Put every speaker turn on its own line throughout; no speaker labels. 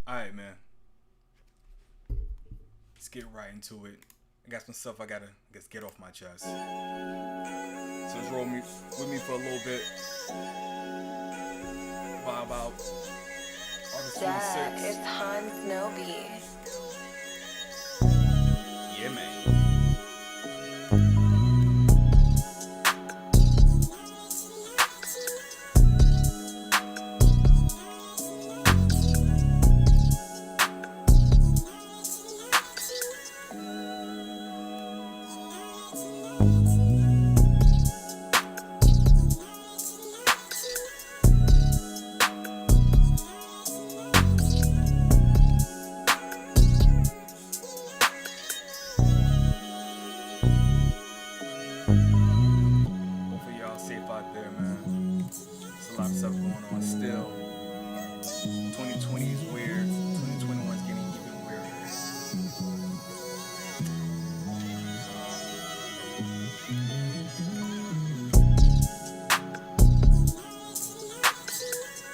Alright, man. Let's get right into it. I got some stuff I gotta get off my chest. So just roll me with me for a little bit. Vibe out. August
Duh,
26th.
it's Hans Nobi.
Yeah, man. Hopefully y'all safe out there, man. There's a lot of stuff going on still. 2020 is weird. 2021 is getting even weirder.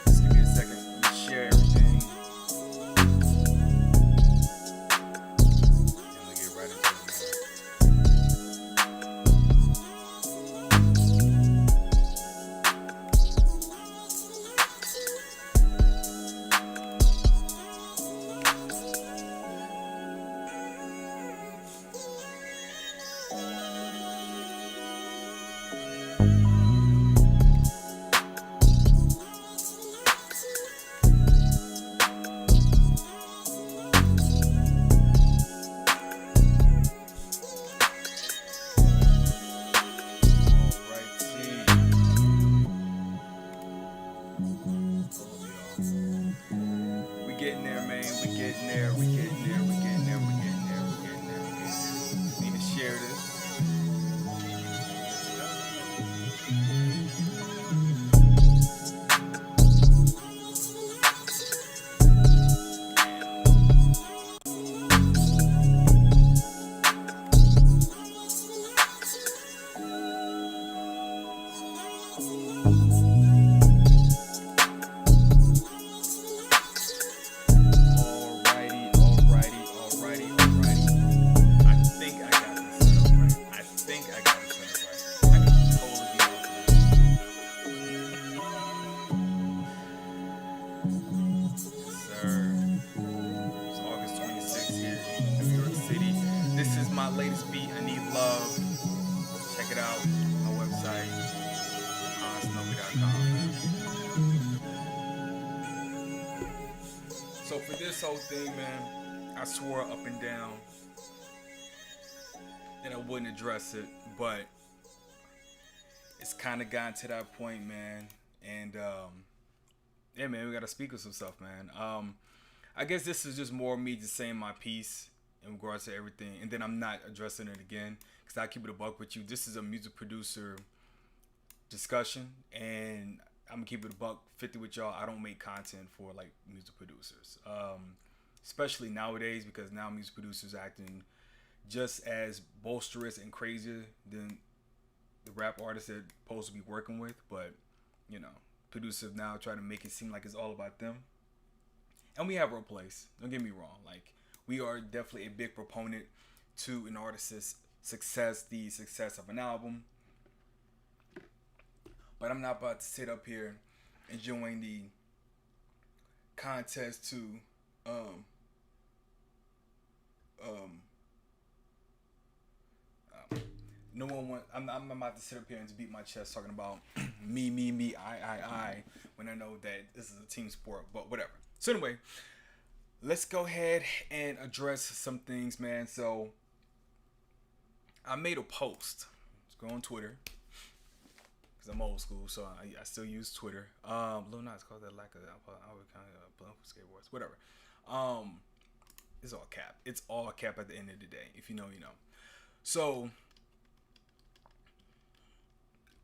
Just give me a second. Let me share everything. And we get right into it, man. We getting there, man. We getting there. We getting there. We getting there. We getting there. We getting there. We getting there. Need to share this. Alrighty, alrighty, alrighty, alrighty. I think I got this set up right. I think I got this set up right. I can totally be off now. Yes, sir. It's August 26th here in New York City. This is my latest beat. I need love. Check it out. My website, snowy.com. So for this whole thing, man, I swore up and down that I wouldn't address it, but it's kind of gotten to that point, man. And yeah, man, we gotta speak of some stuff, man. I guess this is just more me just saying my piece in regards to everything, and then I'm not addressing it again because I keep it a buck with you. This is a music producer discussion, and I'm gonna keep it a buck 50 with y'all. I don't make content for like music producers, especially nowadays because now music producers acting just as bolsterous and crazier than the rap artists they're supposed to be working with. But you know, producers now try to make it seem like it's all about them, and we have our place. Don't get me wrong. Like we are definitely a big proponent to an artist's success, the success of an album. But I'm not about to sit up here and join the contest to um um no one want I'm about to sit up here and just beat my chest talking about me, I when I know that this is a team sport, but whatever. So anyway, let's go ahead and address some things, man. So I made a post. Let's go on Twitter. Because I'm old school, so I still use Twitter. Lil Nas called that like a political skateboards, whatever. It's all cap. It's all cap at the end of the day. If you know, you know. So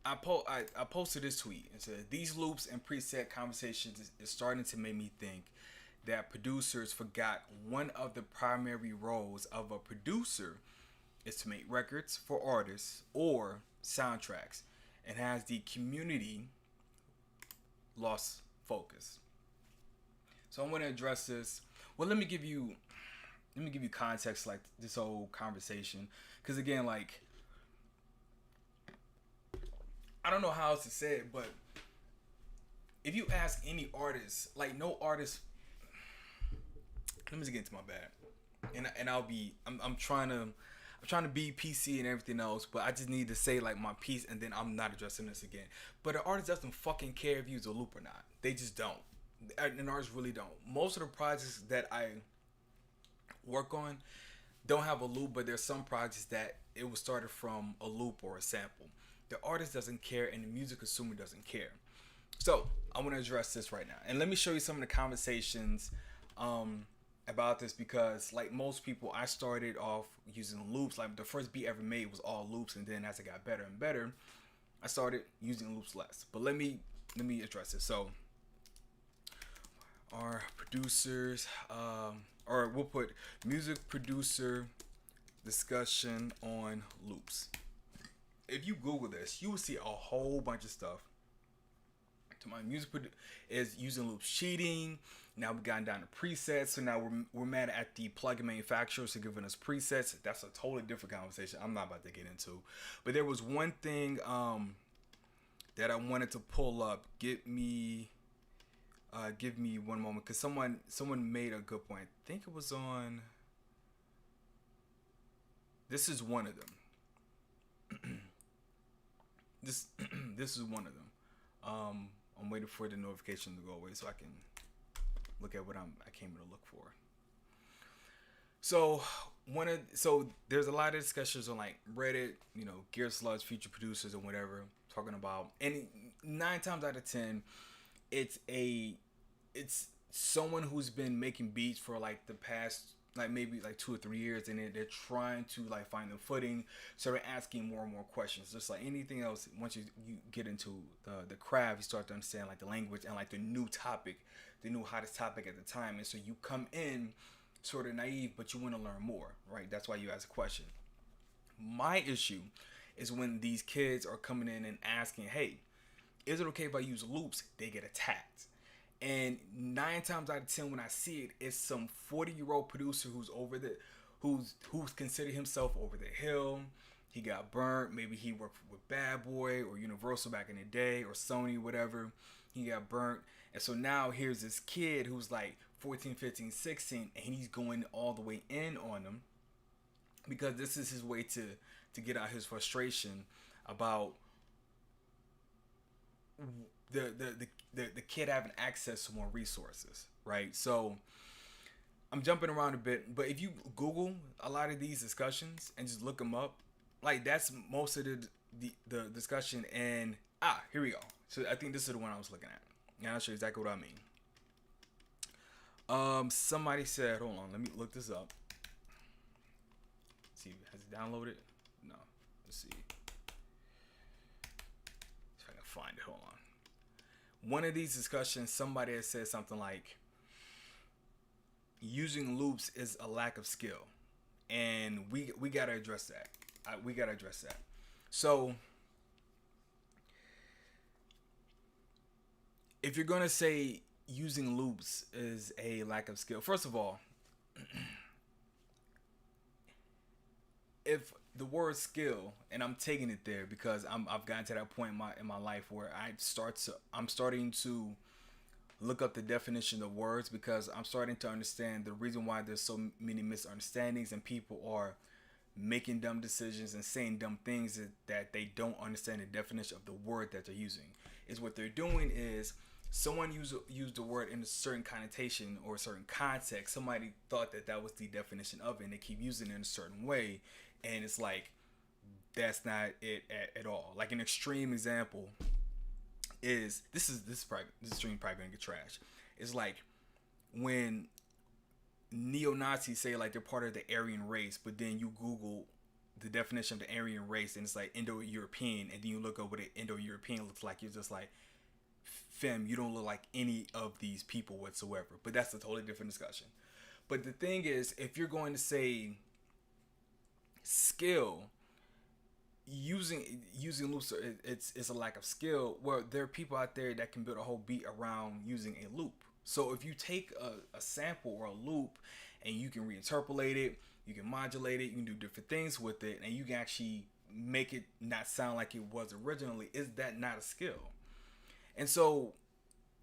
I posted this tweet and said these loops and preset conversations is starting to make me think that producers forgot one of the primary roles of a producer is to make records for artists or soundtracks, and has the community lost focus. So I want to address this Well, let me give you context like this whole conversation, because again, like I don't know how else to say it, but if you ask any artist, like no artist, let me just get into my bag, and I'm trying to be PC and everything else, but I just need to say like my piece, and then I'm not addressing this again. But an artist doesn't fucking care if you use a loop or not. They just don't. And artists really don't. Most of the projects that I work on don't have a loop, but there's some projects that it was started from a loop or a sample. The artist doesn't care, and the music consumer doesn't care. So I want to address this right now, and let me show you some of the conversations um, about this, because like most people, I started off using loops. Like the first beat I ever made was all loops, and then as it got better and better, I started using loops less. But let me address it. So our producers, or we'll put music producer discussion on loops. If you Google this, you will see a whole bunch of stuff. To my is using loops cheating. Now we've gotten down to presets, so now we're mad at the plugin manufacturers for giving us presets. That's a totally different conversation. I'm not about to get into. But there was one thing that I wanted to pull up. Give me one moment, because someone made a good point. I think it was on. This is one of them. This is one of them. I'm waiting for the notification to go away so I can look at what I came to look for. So there's a lot of discussions on like Reddit, Gear Sludge, future producers and whatever, talking about, and 9 times out of 10, it's someone who's been making beats for like the past like maybe like 2 or 3 years, and they're trying to like find the footing, so they're asking more and more questions. Just like anything else, once you get into the craft, you start to understand like the language and like the new topic, the new hottest topic at the time, and so you come in sort of naive, but you want to learn more, right? That's why you ask a question. My issue is when these kids are coming in and asking, hey, is it okay if I use loops? They get attacked. And 9 times out of 10, when I see it, it's some 40-year-old producer who's who's considered himself over the hill. He got burnt. Maybe he worked with Bad Boy or Universal back in the day, or Sony, whatever. He got burnt. And so now here's this kid who's like 14, 15, 16, and he's going all the way in on them, because this is his way to get out his frustration about the kid having access to more resources, right? So I'm jumping around a bit, but if you Google a lot of these discussions and just look them up, like that's most of the discussion. And here we go. So I think this is the one I was looking at, and I'll show you exactly what I mean. Somebody said, hold on, let me look this up. Let's see, has it downloaded? No. Let's see if I can find it. Hold on. One of these discussions, somebody has said something like, using loops is a lack of skill, and we gotta address that. We gotta address that. So if you're gonna say using loops is a lack of skill, first of all, if the word skill, and I'm taking it there because I've gotten to that point in my life where I'm starting to look up the definition of words, because I'm starting to understand the reason why there's so many misunderstandings and people are making dumb decisions and saying dumb things that they don't understand the definition of the word that they're using. Is what they're doing is someone used the word in a certain connotation or a certain context. Somebody thought that was the definition of it, and they keep using it in a certain way, and it's like that's not it at all. Like an extreme example is this extreme probably gonna get trashed. It's like when neo-Nazis say like they're part of the Aryan race, but then you Google the definition of the Aryan race and it's like Indo-European, and then you look up what an Indo-European looks like, you're just like, fam, you don't look like any of these people whatsoever. But that's a totally different discussion. But the thing is, if you're going to say skill, using loops, it's a lack of skill. Well, there are people out there that can build a whole beat around using a loop. So if you take a sample or a loop and you can reinterpolate it, you can modulate it, you can do different things with it, and you can actually make it not sound like it was originally, is that not a skill? And so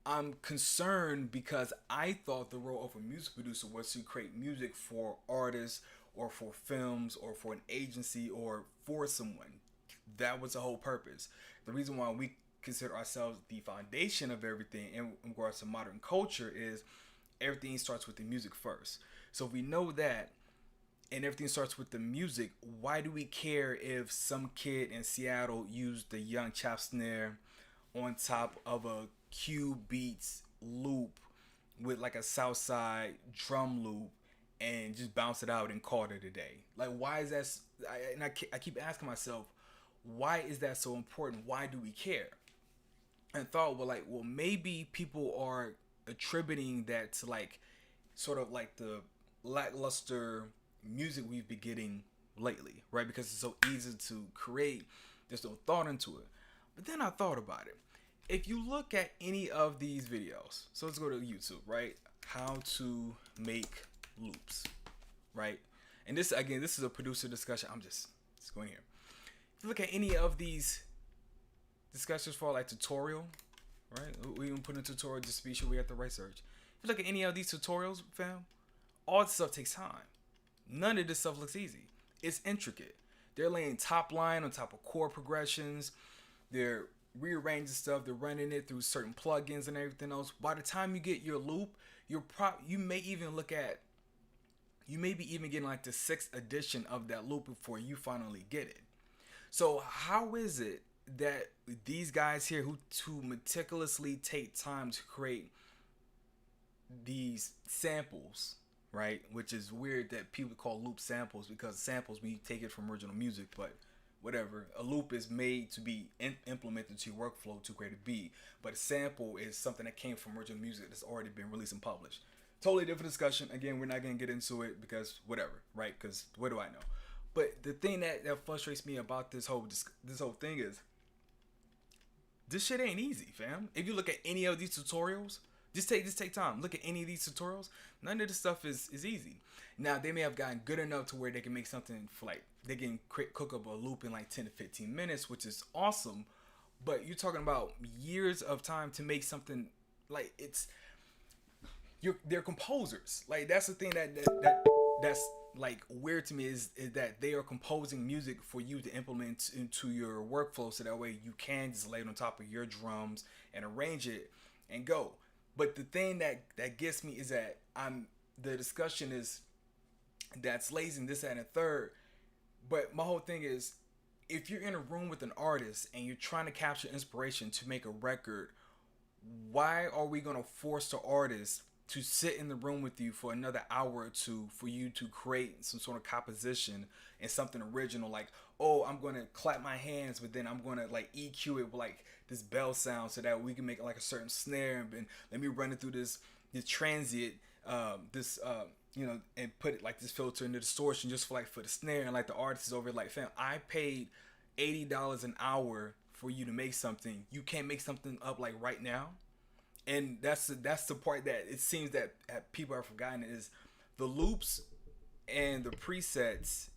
I'm concerned because I thought the role of a music producer was to create music for artists or for films or for an agency or for someone. That was the whole purpose. The reason why we consider ourselves the foundation of everything in regards to modern culture is everything starts with the music first. So if we know that and everything starts with the music, why do we care if some kid in Seattle used the young chop snare on top of a Q beats loop with like a Southside drum loop and just bounce it out and call it a day? Like, why is that? I keep asking myself, why is that so important? Why do we care? And thought, well, maybe people are attributing that to like, sort of like the lackluster music we've been getting lately, right? Because it's so easy to create, there's no thought into it. But then I thought about it. If you look at any of these videos, so let's go to YouTube, right? How to make loops, right? And this, again, this is a producer discussion. I'm just going here. If you look at any of these discussions for like tutorial, right? We even put in tutorial just to be sure we have the right search. If you look at any of these tutorials, fam, all this stuff takes time. None of this stuff looks easy. It's intricate. They're laying top line on top of chord progressions. They're rearranging stuff. They're running it through certain plugins and everything else. By the time you get your loop, you may even look at, you may be even getting like the 6th edition of that loop before you finally get it. So how is it that these guys here who meticulously take time to create these samples, right? Which is weird that people call loop samples, because samples, we take it from original music, but whatever. A loop is made to be implemented to your workflow to create a beat, but a sample is something that came from original music that's already been released and published. Totally different discussion. Again, we're not going to get into it because whatever, right? Because what do I know? But the thing that frustrates me about this whole thing is this shit ain't easy, fam. If you look at any of these tutorials, just take time. Look at any of these tutorials. None of this stuff is easy. Now, they may have gotten good enough to where they can make something for like, they can cook up a loop in like 10 to 15 minutes, which is awesome. But you're talking about years of time to make something like they're composers. Like, that's the thing that's like weird to me is that they are composing music for you to implement into your workflow, so that way you can just lay it on top of your drums and arrange it and go. But the thing that gets me is that the discussion is that's lazy and this, that, and a third. But my whole thing is, if you're in a room with an artist and you're trying to capture inspiration to make a record, why are we going to force the artist to sit in the room with you for another hour or two for you to create some sort of composition and something original? Like, oh, I'm going to clap my hands, but then I'm going to like EQ it with like this bell sound so that we can make like a certain snare, and let me run it through this transient, and put it like this filter in the distortion just for the snare. And like the artist is over like, fam, I paid $80 an hour for you to make something. You can't make something up like right now. And that's the part that it seems that people have forgotten, is the loops and the presets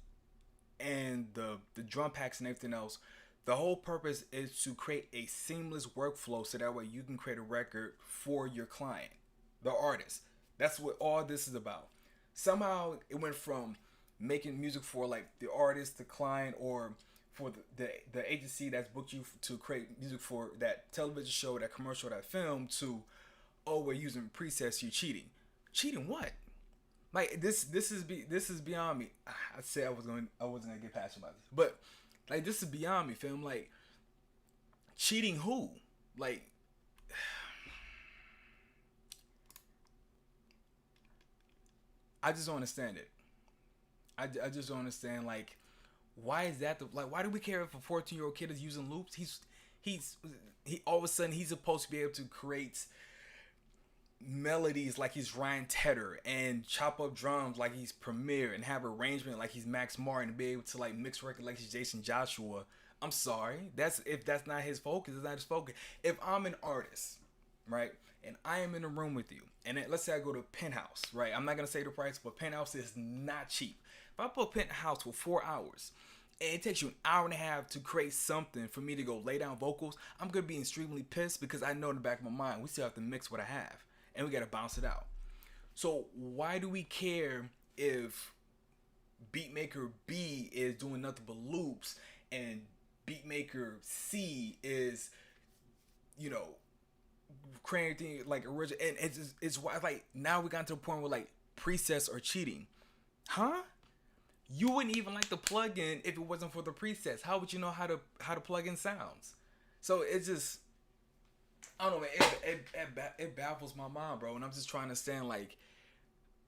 and the drum packs and everything else. The whole purpose is to create a seamless workflow so that way you can create a record for your client, the artist. That's what all this is about. Somehow it went from making music for like the artist, the client, or for the agency that's booked you to create music for that television show, that commercial, that film, to, oh, we're using presets, you're cheating. Cheating what? Like, this is beyond me. I said I wasn't gonna get passionate about this, but like, this is beyond me, fam. Like, cheating who? Like, I just don't understand it. I just don't understand, like, why is that why do we care if a 14-year-old kid is using loops? He all of a sudden he's supposed to be able to create melodies like he's Ryan Tedder, and chop up drums like he's Premier, and have arrangement like he's Max Martin, and be able to like mix record like he's Jason Joshua. I'm sorry, if that's not his focus, it's not his focus. If I'm an artist, right, and I am in a room with you, and then, let's say I go to Penthouse, right? I'm not gonna say the price, but Penthouse is not cheap. If I put Penthouse for 4 hours, and it takes you an hour and a half to create something for me to go lay down vocals, I'm gonna be extremely pissed because I know in the back of my mind we still have to mix what I have, and we gotta bounce it out. So why do we care if beatmaker B is doing nothing but loops and beatmaker C is, you know, creating like original? And it's why, like, now we got to a point where like presets are cheating, huh? You wouldn't even like the plugin if it wasn't for the presets. How would you know how to plug in sounds? So it's just, I don't know, man. It baffles my mind, bro. And I'm just trying to understand, like,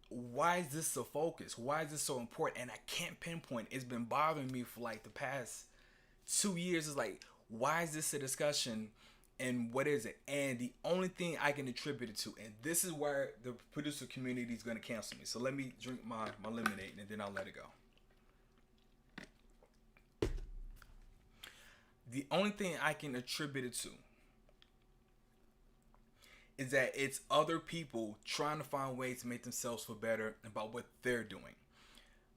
why is this so focused? Why is this so important? And I can't pinpoint. It's been bothering me for like the past 2 years. It's like, why is this a discussion? And what is it? And the only thing I can attribute it to, and this is where the producer community is going to cancel me. So let me drink my lemonade and then I'll let it go. The only thing I can attribute it to is that it's other people trying to find ways to make themselves feel better about what they're doing.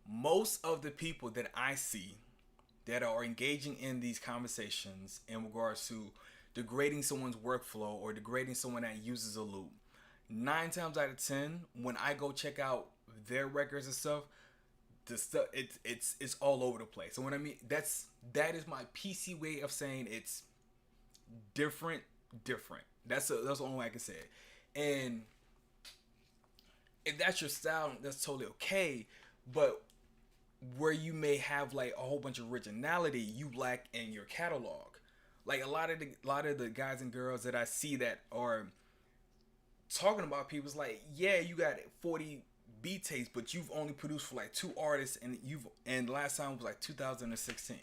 Most of the people that I see that are engaging in these conversations in regards to degrading someone's workflow or degrading someone that uses a loop, 9 times out of 10, when I go check out their records and stuff, the stuff it's all over the place. So when I mean, that is my PC way of saying it's different. That's the only way I can say it. And if that's your style, that's totally okay. But where you may have like a whole bunch of originality, you lack in your catalog. Like a lot of the guys and girls that I see that are talking about people's like, yeah, you got 40 beat tapes, but you've only produced for like 2 artists, and last time was like 2016.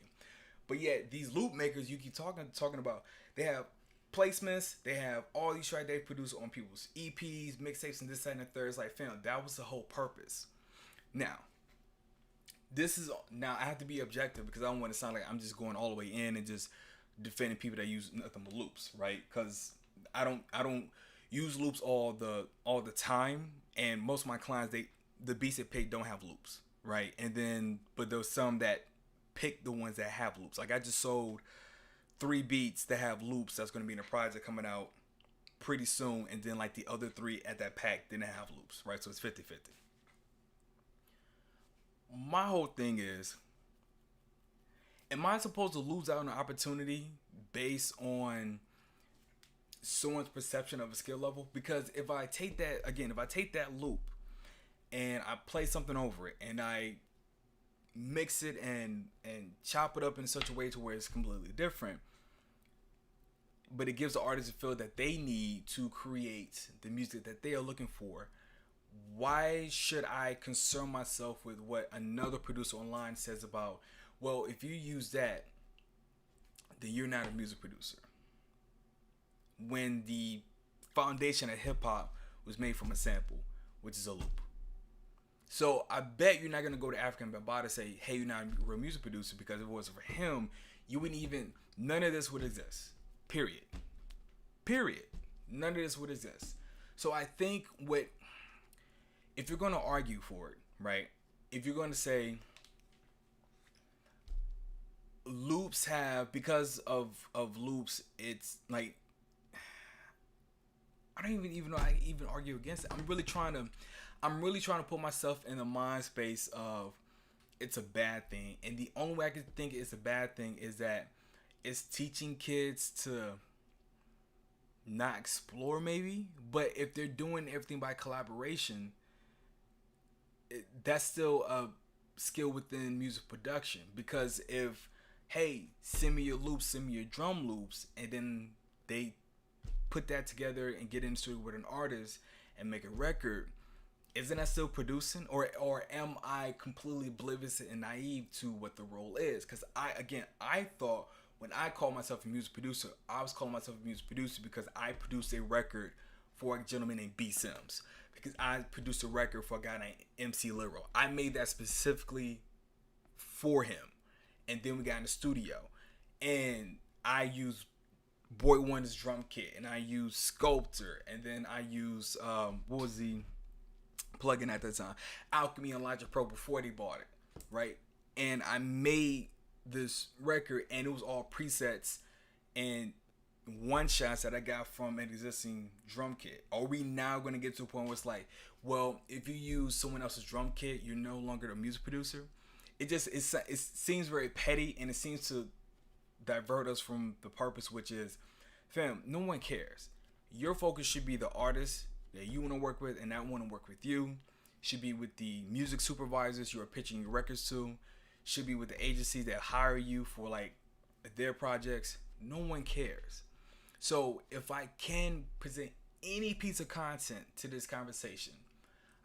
But yet these loop makers you keep talking about, they have placements, they have all these tracks they produce on people's EPs, mixtapes, and this, that, and the third. It's like, fam, that was the whole purpose. Now I have to be objective because I don't want to sound like I'm just going all the way in and just defending people that use nothing but loops, right? Because I don't use loops all the time, and most of my clients, the beats they pick don't have loops, right? And then but there's some that pick the ones that have loops. Like I just sold 3 beats that have loops that's going to be in a project coming out pretty soon, and then like the other 3 at that pack didn't have loops, right? So it's 50-50. My whole thing is, am I supposed to lose out on an opportunity based on someone's perception of a skill level? Because if I take that loop and I play something over it and I mix it and chop it up in such a way to where it's completely different, but it gives the artist a feel that they need to create the music that they are looking for, why should I concern myself with what another producer online says about, well, if you use that, then you're not a music producer, when the foundation of hip-hop was made from a sample, which is a loop? So I bet you're not going to go to African Bambaataa and say, hey, you're not a real music producer, because if it wasn't for him, you wouldn't even, none of this would exist. Period. None of this would exist. So I think if you're going to argue for it, right? If you're going to say loops have, because of loops, it's like, I don't even know I can even argue against it. I'm really trying to put myself in the mind space of it's a bad thing. And the only way I can think it's a bad thing is that it's teaching kids to not explore, maybe. But if they're doing everything by collaboration, that's still a skill within music production. Because if, hey, send me your loops, send me your drum loops, and then they put that together and get into it with an artist and make a record, isn't that still producing? Or am I completely oblivious and naive to what the role is? Because I thought when I called myself a music producer, I was calling myself a music producer because I produced a record for a gentleman named B. Sims. Because I produced a record for a guy named MC Liro. I made that specifically for him. And then we got in the studio. And I used Boy Wonder's drum kit, and I use Sculptor, and then I use what was the plugin at that time? Alchemy and Logic Pro before they bought it, right? And I made this record, and it was all presets and one shots that I got from an existing drum kit. Are we now going to get to a point where it's like, well, if you use someone else's drum kit, you're no longer the music producer? It seems very petty, and it seems to divert us from the purpose, which is, fam, no one cares. Your focus should be the artist that you want to work with and that want to work with you. Should be with the music supervisors you are pitching your records to. Should be with the agencies that hire you for like their projects. No one cares. So if I can present any piece of content to this conversation,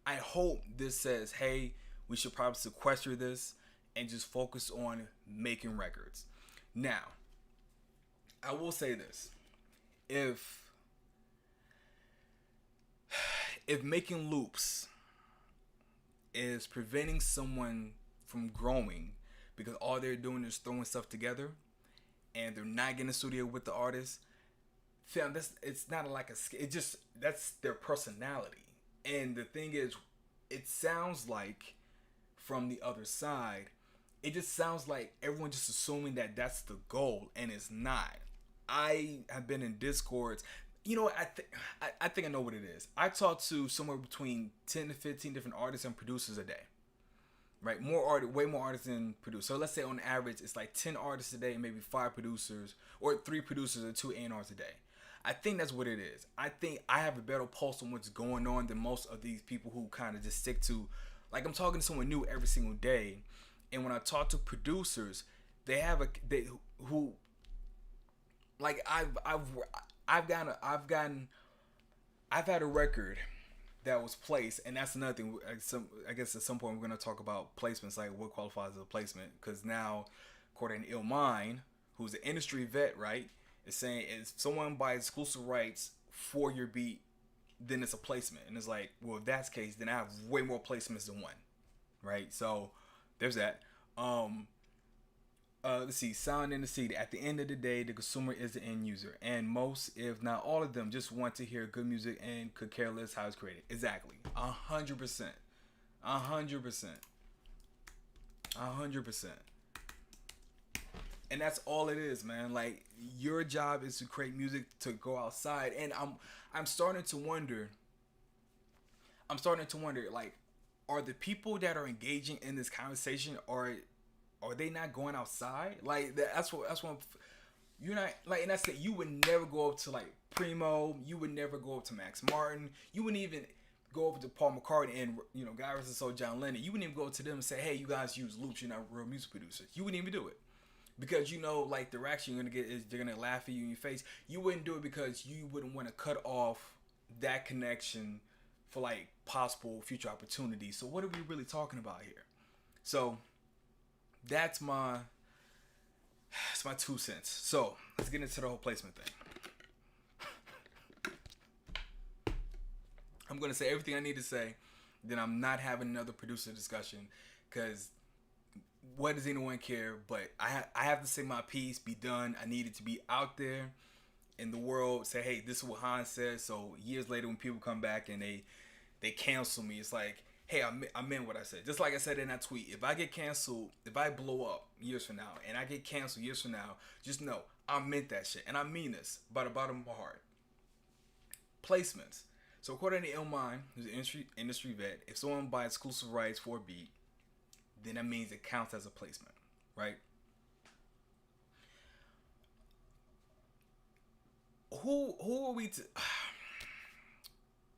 I hope this says, hey, we should probably sequester this and just focus on making records. Now, I will say this. If making loops is preventing someone from growing because all they're doing is throwing stuff together and they're not getting a studio with the artist, fam, it's not like that's their personality. And the thing is, it sounds like from the other side, it just sounds like everyone just assuming that that's the goal, and it's not. I have been in discords. You know what? I think I know what it is. I talk to somewhere between 10 to 15 different artists and producers a day. Right? Way more artists than producers. So let's say on average, it's like 10 artists a day, and maybe 5 producers, or 3 producers and 2 A&Rs a day. I think that's what it is. I think I have a better pulse on what's going on than most of these people who kind of just stick to, like, I'm talking to someone new every single day, and when I talk to producers, I've had a record that was placed, and that's another thing. I guess at some point we're gonna talk about placements, like what qualifies as a placement, because now, according to Illmind, who's an industry vet, right, is saying if someone buys exclusive rights for your beat, then it's a placement, and it's like, well, if that's the case, then I have way more placements than one, right? So there's that. Let's see, sound in the city. At the end of the day, the consumer is the end user, and most, if not all of them, just want to hear good music and could care less how it's created. Exactly, 100%, 100%, 100%. And that's all it is, man. Like, your job is to create music to go outside, and I'm starting to wonder. Like, are the people that are engaging in this conversation, are they not going outside? Like, that's what you're not, like, and that's it. You would never go up to like Primo. You would never go up to Max Martin. You wouldn't even go over to Paul McCartney and, you know, God rest his soul, John Lennon. You wouldn't even go to them and say, hey, you guys use loops. You're not real music producers. You wouldn't even do it because, you know, like, the reaction you're gonna get is they're gonna laugh at you in your face. You wouldn't do it because you wouldn't want to cut off that connection for like possible future opportunities. So what are we really talking about here? So that's my 2 cents. So let's get into the whole placement thing. I'm gonna say everything I need to say. Then I'm not having another producer discussion, because what does anyone care? But I have to say my piece, be done. I need it to be out there in the world. Say, hey, this is what Han says. So years later, when people come back and they cancel me, it's like, hey, I meant what I said. Just like I said in that tweet, if I get canceled, if I blow up years from now and I get canceled years from now, just know I meant that shit. And I mean this by the bottom of my heart. Placements. So according to Illmind, who's an industry vet, if someone buys exclusive rights for a beat, then that means it counts as a placement, right? Who are we to...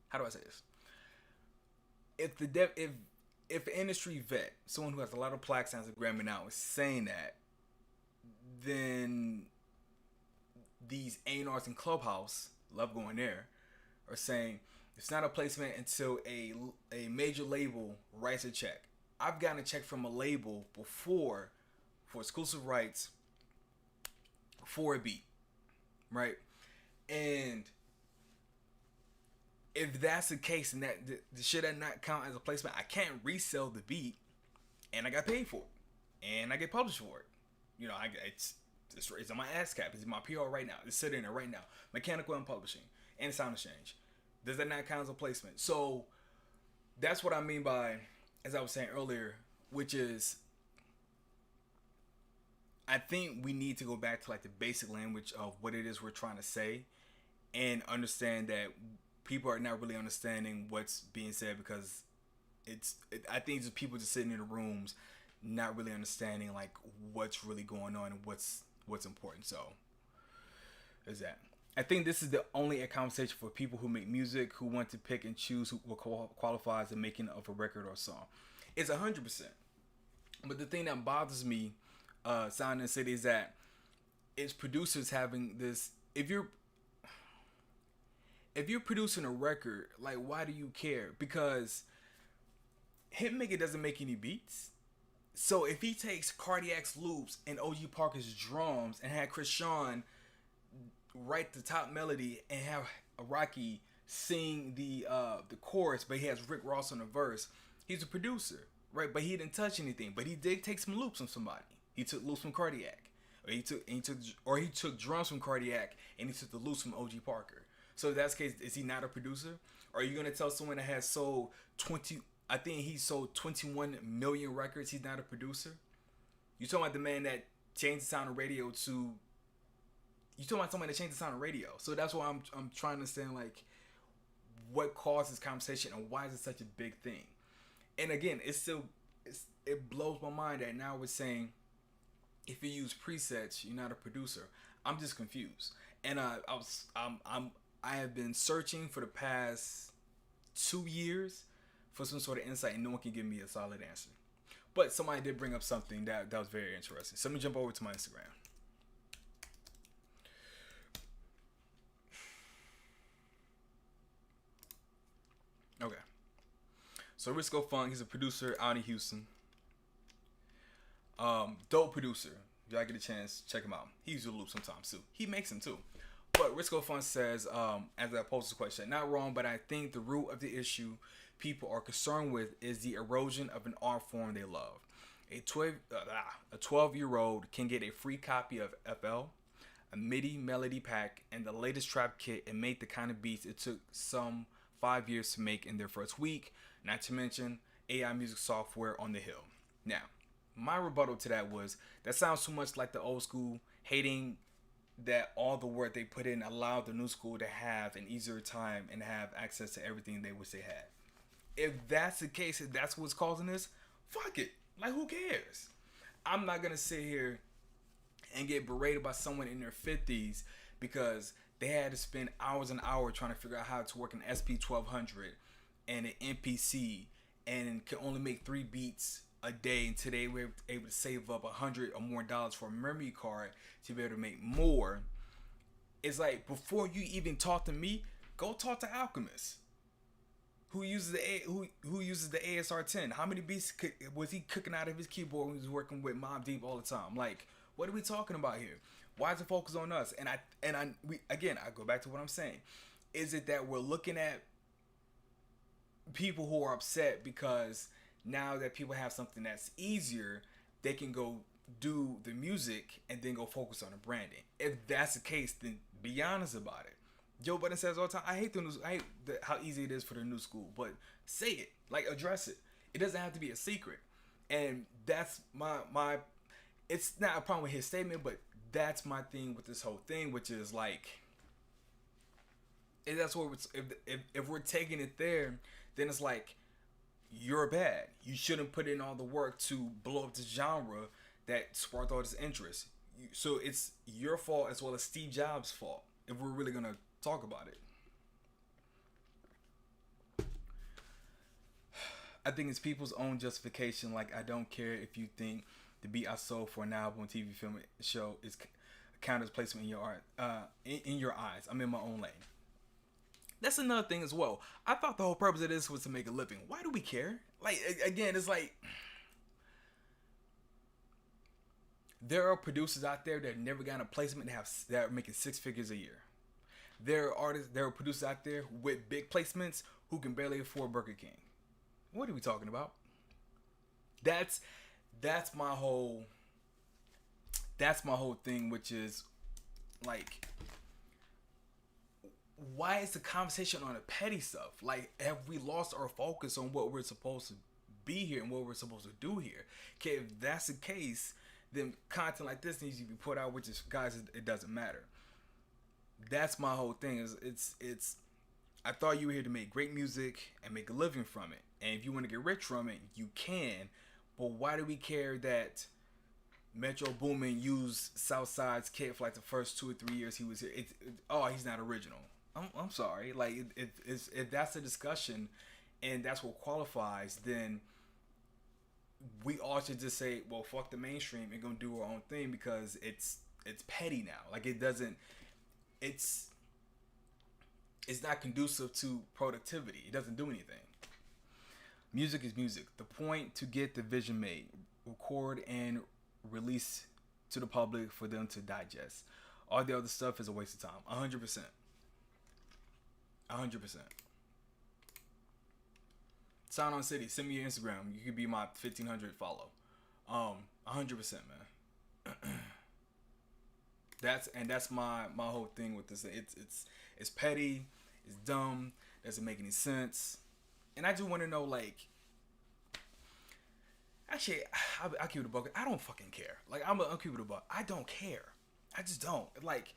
How do I say this? If an industry vet, someone who has a lot of plaques as a Grammy now, is saying that, then these A&Rs in Clubhouse, love going there, are saying it's not a placement until a major label writes a check. I've gotten a check from a label before for exclusive rights for a beat, right? And if that's the case, and that the should that not count as a placement, I can't resell the beat, and I got paid for it, and I get published for it. You know, It's on my ASCAP. It's my PR right now. It's sitting there right now. Mechanical and publishing and sound exchange. Does that not count as a placement? So that's what I mean by, as I was saying earlier, which is I think we need to go back to like the basic language of what it is we're trying to say and understand that people are not really understanding what's being said because I think it's people just sitting in the rooms not really understanding like what's really going on and what's important. So is that I think this is the only conversation for people who make music, who want to pick and choose what qualifies the making of a record or song. It's 100%. But the thing that bothers me, Sound and City, is that it's producers having this. If you're producing a record, like, why do you care? Because Hitmaker doesn't make any beats. So if he takes Cardiac's loops and OG Parker's drums and had Chris Sean write the top melody and have Rocky sing the chorus, but he has Rick Ross on the verse, he's a producer, right? But he didn't touch anything. But he did take some loops from somebody. He took loops from Cardiac, or he took drums from Cardiac and he took the loops from OG Parker. So if that's the case, is he not a producer? Or are you gonna tell someone that has sold 20? I think he sold 21 million records. He's not a producer. You talking about the man that changed the sound of radio to? You talking about someone that changed the sound of radio? So that's why I'm trying to understand like what caused this conversation and why is it such a big thing? And again, it blows my mind that now we're saying if you use presets, you're not a producer. I'm just confused. And I have been searching for the past 2 years for some sort of insight, and no one can give me a solid answer. But somebody did bring up something that was very interesting. So let me jump over to my Instagram. Okay. So Risco Funk, he's a producer out in Houston. Dope producer. If y'all get a chance, check him out. He uses a loop sometimes too. He makes them too. But Risco Funk says, as I posed this question, not wrong, but I think the root of the issue people are concerned with is the erosion of an art form they love. A 12-year-old can get a free copy of FL, a MIDI melody pack, and the latest trap kit and make the kind of beats it took some 5 years to make in their first week, not to mention AI music software on the hill. Now, my rebuttal to that was, that sounds too much like the old school hating that all the work they put in allowed the new school to have an easier time and have access to everything they wish they had. If that's the case, if that's what's causing this, fuck it. Like, who cares? I'm not going to sit here and get berated by someone in their 50s because they had to spend hours and hours trying to figure out how to work an SP1200 and an MPC and can only make 3 beats a day, and today we're able to save up $100 or more for a memory card to be able to make more. It's like, before you even talk to me, go talk to Alchemist, who uses the ASR 10. How many beats was he cooking out of his keyboard when he was working with Mobb Deep all the time? Like, what are we talking about here? Why is the focus on us? And I go back to what I'm saying. Is it that we're looking at people who are upset because now that people have something that's easier, they can go do the music and then go focus on the branding? If that's the case, then be honest about it. Joe Budden says all the time, I hate how easy it is for the new school, but say it, like, address it. It doesn't have to be a secret. And that's my it's not a problem with his statement, but that's my thing with this whole thing, which is like, if we're taking it there, then it's like, you're bad. You shouldn't put in all the work to blow up this genre that sparked all this interest. So it's your fault as well as Steve Jobs' fault, if we're really gonna talk about it. I think it's people's own justification. Like, I don't care if you think the beat I sold for an album, TV, film, show is counted as placement in your art, in your eyes. I'm in my own lane. That's another thing as well. I thought the whole purpose of this was to make a living. Why do we care? Like, again, it's like, there are producers out there that never got a placement that are making 6 figures a year. There are producers out there with big placements who can barely afford Burger King. What are we talking about? That's my whole that's my whole thing, which is like, why is the conversation on the petty stuff? Like, have we lost our focus on what we're supposed to be here and what we're supposed to do here? Okay, if that's the case, then content like this needs to be put out, which is, guys, it doesn't matter. That's my whole thing. It's I thought you were here to make great music and make a living from it. And if you want to get rich from it, you can. But why do we care that Metro Boomin used Southside's kid for like the first 2 or 3 years he was here? He's not original. I'm sorry. Like, if that's a discussion and that's what qualifies, then we all should just say, well, fuck the mainstream and gonna do our own thing, because it's petty now. Like, it's not conducive to productivity. It doesn't do anything. Music is music. The point to get the vision made, record and release to the public for them to digest. All the other stuff is a waste of time. 100%. 100%. Sound on City, send me your Instagram. You could be my 1,500 follow. 100%, man. That's my whole thing with this. It's petty. It's dumb. Doesn't make any sense. And I just want to know, like, actually, I keep it a buck. I don't fucking care. Like, I'll keep it a buck. I don't care. I just don't. Like,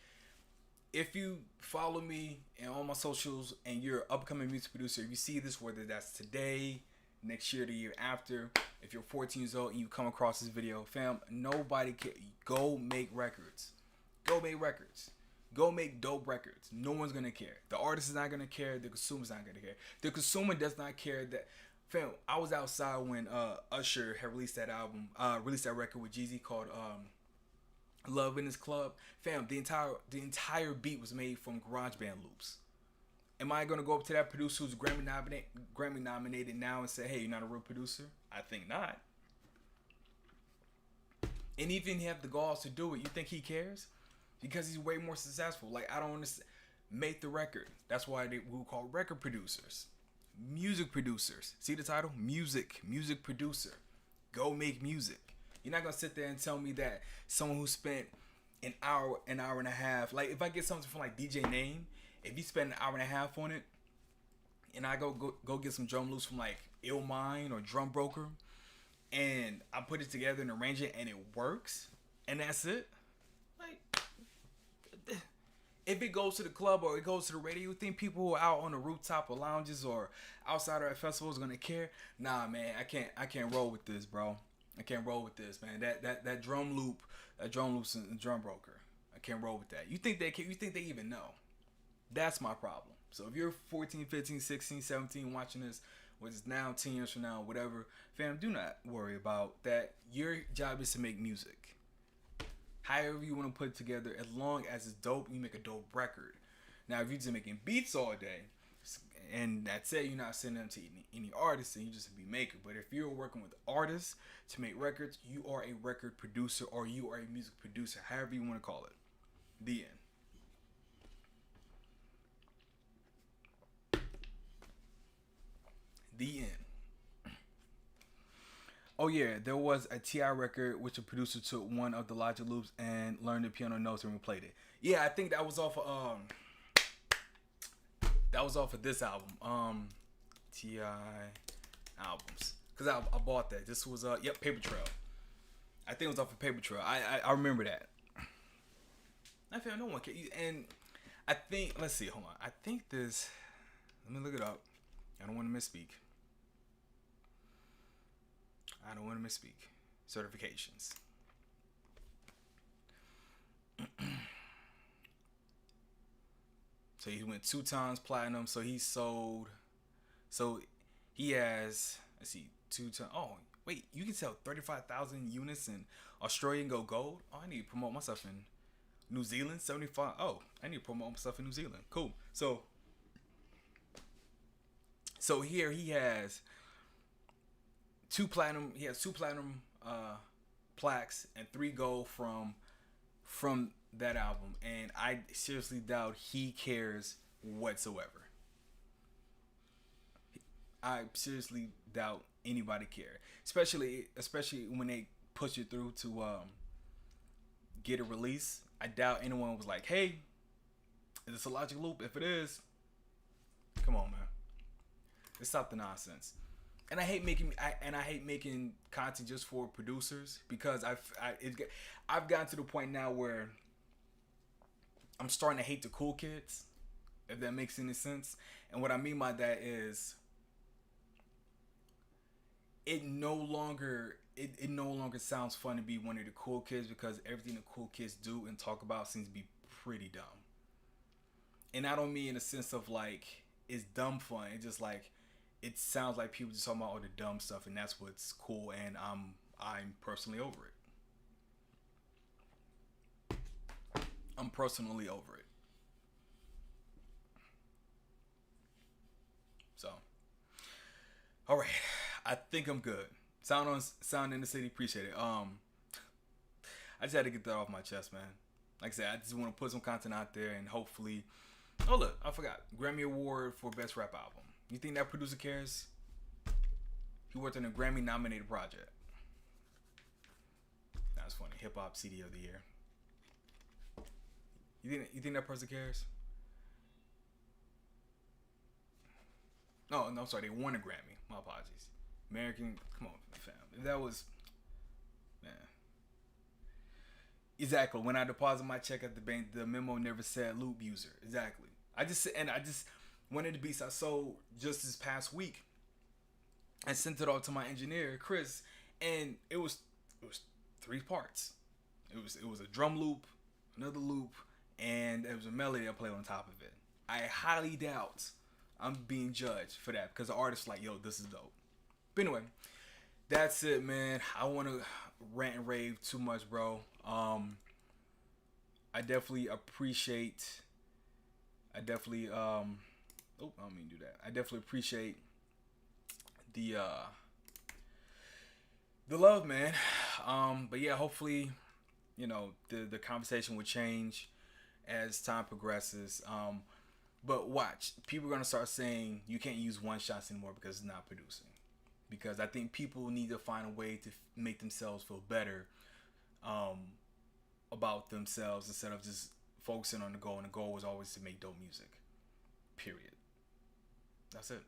if you follow me and all my socials and you're an upcoming music producer, if you see this, whether that's today, next year, the year after, if you're 14 years old and you come across this video, fam, nobody can. Go make records. Go make records. Go make dope records. No one's gonna care. The artist is not gonna care. The consumer's not gonna care. The consumer does not care that. Fam, I was outside when Usher had released that album, released that record with Jeezy called Love in His Club. Fam, the entire beat was made from GarageBand loops. Am I gonna go up to that producer who's Grammy nominated now and say, hey, you're not a real producer? I think not. And even if he have the balls to do it, you think he cares? Because he's way more successful. Like, I don't understand. Make the record. That's why we call record producers. Music producers. See the title? Music producer. Go make music. You're not gonna sit there and tell me that someone who spent an hour and a half, like, if I get something from like DJ Name, if you spend an hour and a half on it, and I go get some drum loops from like Illmind or Drum Broker, and I put it together and arrange it and it works, and that's it. Like, if it goes to the club or it goes to the radio, you think people who are out on the rooftop or lounges or outside of festivals gonna care? Nah, man, I can't roll with this, bro. I can't roll with this, man. That drum loop's a Drum Broker. I can't roll with that. You think they can? You think they even know? That's my problem. So if you're 14, 15, 16, 17 watching this, which is now 10 years from now, whatever, fam, do not worry about that. Your job is to make music. However you want to put it together, as long as it's dope, you make a dope record. Now, if you're just making beats all day, and that's it, you're not sending them to any artist, and you just be maker. But if you're working with artists to make records, you are a record producer, or you are a music producer, however you want to call it. The end. The end. Oh yeah, there was a T.I. record which a producer took one of the Logic loops and learned the piano notes and replayed it. Yeah, I think that was off of this album. T.I. albums. Cause I bought that. This was Paper Trail. I think it was off of Paper Trail. I remember that. I feel no one can. And I think, let's see, hold on. I think this. Let me look it up. I don't want to misspeak. Certifications. So he went 2 times platinum. So he sold. So he has. Let's see, 2 times. Oh wait, you can sell 35,000 units in Australia and go gold. Oh, I need to promote myself in New Zealand. 75. Oh, I need to promote myself in New Zealand. Cool. So here he has 2 platinum. He has 2 platinum plaques and 3 gold from that album, and I seriously doubt he cares whatsoever. I seriously doubt anybody care, especially when they push it through to get a release, I doubt anyone was like, "Hey, is this a Logic loop? If it is, come on, man, let's stop the nonsense." And I hate making content just for producers because I've gotten to the point now where I'm starting to hate the cool kids, if that makes any sense. And what I mean by that is it no longer sounds fun to be one of the cool kids because everything the cool kids do and talk about seems to be pretty dumb. And I don't mean in the sense of like it's dumb fun. It's just like it sounds like people just talking about all the dumb stuff, and that's what's cool. And I'm personally over it. I'm personally over it. So, all right, I think I'm good. Sound in the city. Appreciate it. I just had to get that off my chest, man. Like I said, I just want to put some content out there, and hopefully. Oh look, I forgot. Grammy Award for Best Rap Album. You think that producer cares? He worked on a Grammy nominated project. That's funny. Hip Hop CD of the Year. You think that person cares? No, I'm sorry. They won a Grammy. My apologies. American, come on, fam. If that was, man. Exactly. When I deposit my check at the bank, the memo never said loop user. Exactly. I just one of the beats I sold just this past week. I sent it off to my engineer, Chris, and it was 3 parts. It was a drum loop, another loop, and there was a melody I played on top of it. I highly doubt I'm being judged for that because the artist's like, yo, this is dope. But anyway, that's it, man. I want to rant and rave too much, bro. I definitely appreciate. I don't mean to do that. I definitely appreciate the love, man. But yeah, hopefully, the conversation will change as time progresses. But watch, people are gonna start saying you can't use one shots anymore because it's not producing. Because I think people need to find a way to make themselves feel better about themselves instead of just focusing on the goal. And the goal was always to make dope music. Period. That's it.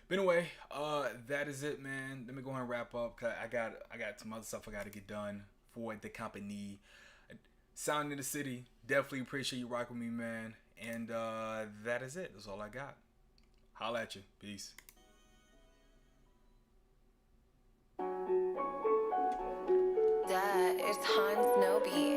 But anyway, that is it, man. Let me go ahead and wrap up. Cause I got some other stuff I got to get done for the company. Sound in the city. Definitely appreciate you rocking with me, man. And that is it. That's all I got. Holla at you. Peace.
That is Hans Nobi.